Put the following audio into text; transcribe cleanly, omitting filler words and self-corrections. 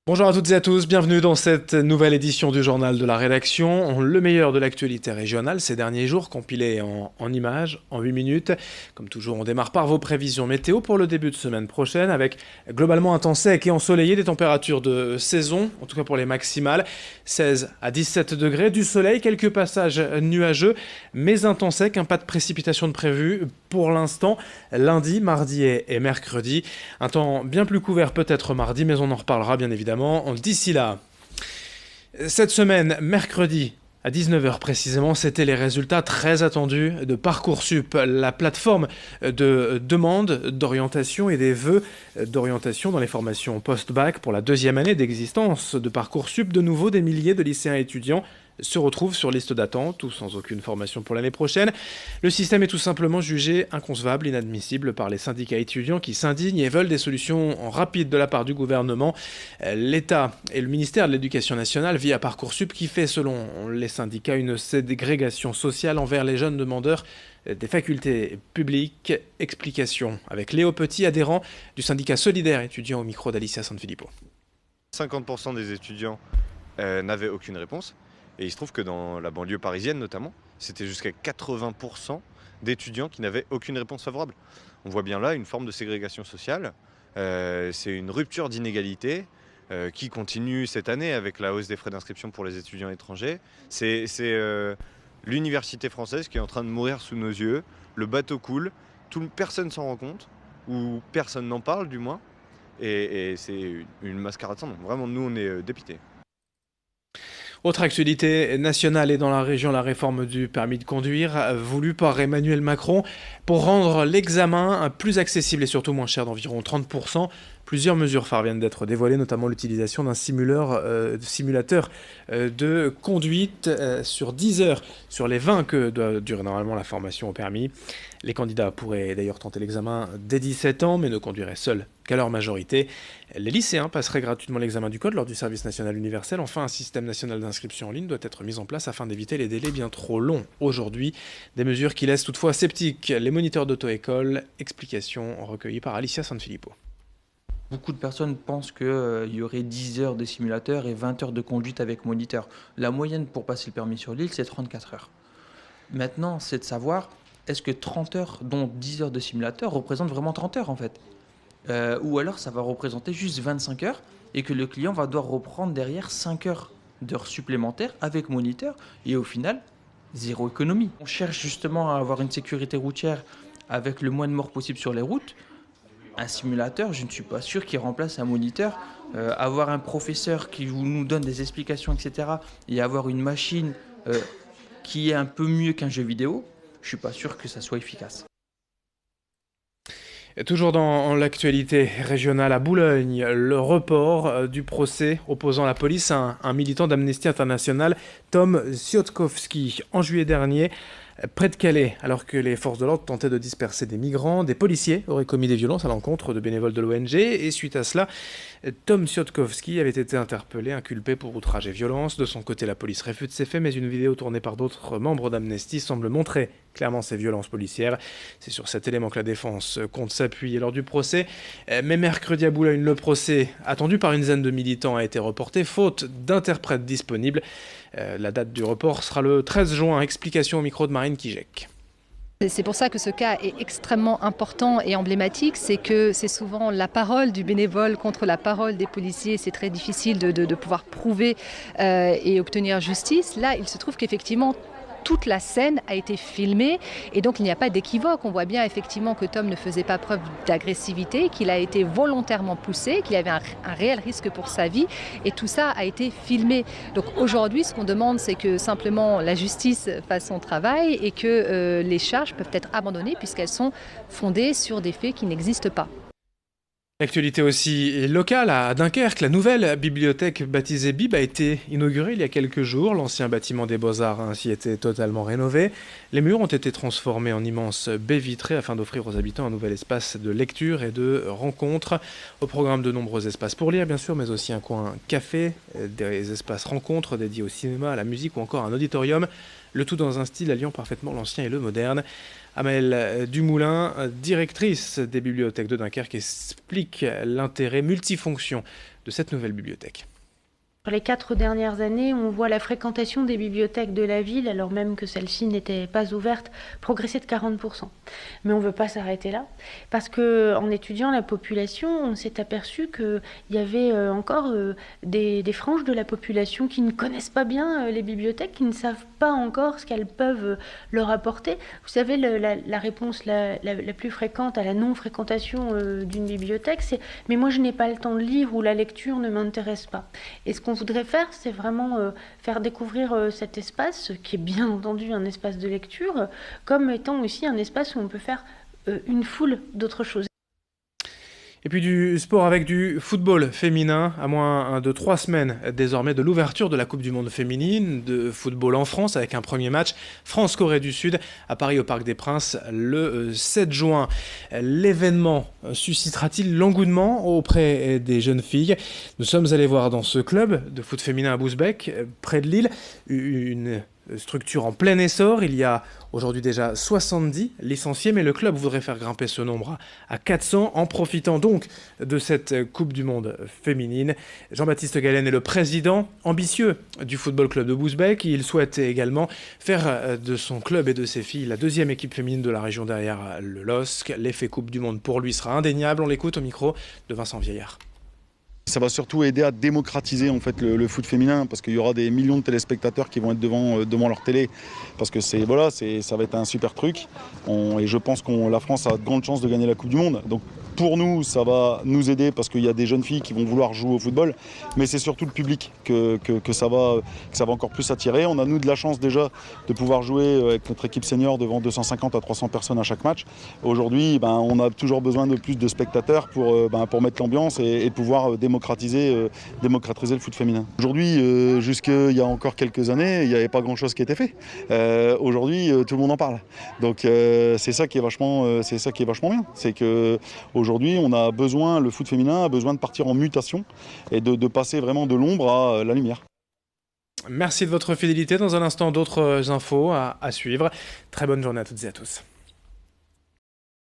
Bonjour à toutes et à tous, bienvenue dans cette nouvelle édition du journal de la rédaction. Le meilleur de l'actualité régionale ces derniers jours, compilé en images, en 8 minutes. Comme toujours, on démarre par vos prévisions météo pour le début de semaine prochaine, avec globalement un temps sec et ensoleillé, des températures de saison, en tout cas pour les maximales, 16 à 17 degrés, du soleil, quelques passages nuageux, mais un temps sec, pas de précipitations de prévues pour l'instant, lundi, mardi et mercredi. Un temps bien plus couvert peut-être mardi, mais on en reparlera bien évidemment. D'ici là, cette semaine, mercredi, à 19h précisément, c'était les résultats très attendus de Parcoursup, la plateforme de demande d'orientation et des vœux d'orientation dans les formations post-bac pour la deuxième année d'existence de Parcoursup. De nouveau, des milliers de lycéens et étudiants se retrouvent sur liste d'attente ou sans aucune formation pour l'année prochaine. Le système est tout simplement jugé inconcevable, inadmissible par les syndicats étudiants qui s'indignent et veulent des solutions rapides de la part du gouvernement. L'État et le ministère de l'Éducation nationale via Parcoursup qui fait, selon les syndicats, une ségrégation sociale envers les jeunes demandeurs des facultés publiques. Explication avec Léo Petit, adhérent du syndicat solidaire étudiant au micro d'Alicia Sanfilippo. 50% des étudiants n'avaient aucune réponse. Et il se trouve que dans la banlieue parisienne notamment, c'était jusqu'à 80% d'étudiants qui n'avaient aucune réponse favorable. On voit bien là une forme de ségrégation sociale. C'est une rupture d'inégalité qui continue cette année avec la hausse des frais d'inscription pour les étudiants étrangers. C'est l'université française qui est en train de mourir sous nos yeux. Le bateau coule, personne s'en rend compte, ou personne n'en parle du moins. Et c'est une mascarade sans nom. Vraiment, nous, on est dépités. Autre actualité nationale et dans la région, la réforme du permis de conduire voulue par Emmanuel Macron pour rendre l'examen plus accessible et surtout moins cher d'environ 30%. Plusieurs mesures phares viennent d'être dévoilées, notamment l'utilisation d'un simulateur de conduite sur 10 heures sur les 20 que doit durer normalement la formation au permis. Les candidats pourraient d'ailleurs tenter l'examen dès 17 ans, mais ne conduiraient seuls qu'à leur majorité. Les lycéens passeraient gratuitement l'examen du code lors du service national universel. Enfin, un système national d'inscription en ligne doit être mis en place afin d'éviter les délais bien trop longs aujourd'hui. Des mesures qui laissent toutefois sceptiques les moniteurs d'auto-école. Explication recueillie par Alicia Sanfilippo. Beaucoup de personnes pensent qu'il y aurait 10 heures de simulateur et 20 heures de conduite avec moniteur. La moyenne pour passer le permis sur l'île, c'est 34 heures. Maintenant, c'est de savoir, est-ce que 30 heures, dont 10 heures de simulateur, représentent vraiment 30 heures en fait ou alors ça va représenter juste 25 heures et que le client va devoir reprendre derrière 5 heures d'heures supplémentaires avec moniteur et au final, zéro économie. On cherche justement à avoir une sécurité routière avec le moins de morts possible sur les routes. Un simulateur, je ne suis pas sûr qu'il remplace un moniteur. Avoir un professeur qui nous donne des explications, etc. et avoir une machine qui est un peu mieux qu'un jeu vidéo, je ne suis pas sûr que ça soit efficace. Toujours dans l'actualité régionale à Boulogne, le report du procès opposant la police à un militant d'Amnesty International, Tom Siotkowski, en juillet dernier. Près de Calais, alors que les forces de l'ordre tentaient de disperser des migrants, des policiers auraient commis des violences à l'encontre de bénévoles de l'ONG et suite à cela, Tom Siotkowski avait été interpellé, inculpé pour outrage et violence. De son côté, la police réfute ces faits, mais une vidéo tournée par d'autres membres d'Amnesty semble montrer clairement ces violences policières. C'est sur cet élément que la défense compte s'appuyer lors du procès. Mais mercredi à Boulogne, le procès, attendu par une dizaine de militants, a été reporté, faute d'interprètes disponibles. La date du report sera le 13 juin. Explication au micro de Marine Kijek. C'est pour ça que ce cas est extrêmement important et emblématique, c'est que c'est souvent la parole du bénévole contre la parole des policiers, c'est très difficile de pouvoir prouver et obtenir justice. Là, il se trouve qu'effectivement, toute la scène a été filmée et donc il n'y a pas d'équivoque. On voit bien effectivement que Tom ne faisait pas preuve d'agressivité, qu'il a été volontairement poussé, qu'il avait un réel risque pour sa vie et tout ça a été filmé. Donc aujourd'hui, ce qu'on demande, c'est que simplement la justice fasse son travail et que les charges peuvent être abandonnées puisqu'elles sont fondées sur des faits qui n'existent pas. L'actualité aussi locale à Dunkerque, la nouvelle bibliothèque baptisée Bib a été inaugurée il y a quelques jours. L'ancien bâtiment des Beaux-Arts a ainsi été totalement rénové. Les murs ont été transformés en immenses baies vitrées afin d'offrir aux habitants un nouvel espace de lecture et de rencontre. Au programme de nombreux espaces pour lire bien sûr, mais aussi un coin café, des espaces rencontres dédiés au cinéma, à la musique ou encore un auditorium. Le tout dans un style alliant parfaitement l'ancien et le moderne. Amel Dumoulin, directrice des bibliothèques de Dunkerque, explique l'intérêt multifonction de cette nouvelle bibliothèque. Sur les 4 dernières années, on voit la fréquentation des bibliothèques de la ville, alors même que celle-ci n'était pas ouverte, progresser de 40%. Mais on ne veut pas s'arrêter là, parce qu'en étudiant la population, on s'est aperçu qu'il y avait encore des franges de la population qui ne connaissent pas bien les bibliothèques, qui ne savent pas encore ce qu'elles peuvent leur apporter. Vous savez, la réponse la plus fréquente à la non-fréquentation d'une bibliothèque, c'est « mais moi je n'ai pas le temps de lire » ou « la lecture ne m'intéresse pas ». Et ce qu'on voudrait faire, c'est vraiment faire découvrir cet espace, qui est bien entendu un espace de lecture, comme étant aussi un espace où on peut faire une foule d'autres choses. Et puis du sport avec du football féminin, à moins de 3 semaines désormais de l'ouverture de la Coupe du Monde féminine de football en France, avec un premier match France-Corée du Sud à Paris au Parc des Princes le 7 juin. L'événement suscitera-t-il l'engouement auprès des jeunes filles? Nous sommes allés voir dans ce club de foot féminin à Bousbecq, près de Lille, une structure en plein essor. Il y a aujourd'hui déjà 70 licenciés, mais le club voudrait faire grimper ce nombre à 400 en profitant donc de cette Coupe du Monde féminine. Jean-Baptiste Galen est le président ambitieux du Football Club de Bousbecq. Il souhaite également faire de son club et de ses filles la deuxième équipe féminine de la région derrière le LOSC. L'effet Coupe du Monde pour lui sera indéniable. On l'écoute au micro de Vincent Vieillard. Ça va surtout aider à démocratiser en fait le foot féminin, parce qu'il y aura des millions de téléspectateurs qui vont être devant leur télé, parce que ça va être un super truc. Et je pense que la France a de grandes chances de gagner la Coupe du Monde. Donc pour nous, ça va nous aider parce qu'il y a des jeunes filles qui vont vouloir jouer au football, mais c'est surtout le public que ça va encore plus attirer. On a nous de la chance déjà de pouvoir jouer avec notre équipe senior devant 250 à 300 personnes à chaque match. Aujourd'hui, on a toujours besoin de plus de spectateurs pour mettre l'ambiance et pouvoir démocratiser le foot féminin. Aujourd'hui, jusqu'il y a encore quelques années, il n'y avait pas grand-chose qui était fait. Aujourd'hui, tout le monde en parle. Donc c'est ça qui est vachement bien. C'est que aujourd'hui, le foot féminin a besoin de partir en mutation et de passer vraiment de l'ombre à la lumière. Merci de votre fidélité. Dans un instant, d'autres infos à suivre. Très bonne journée à toutes et à tous.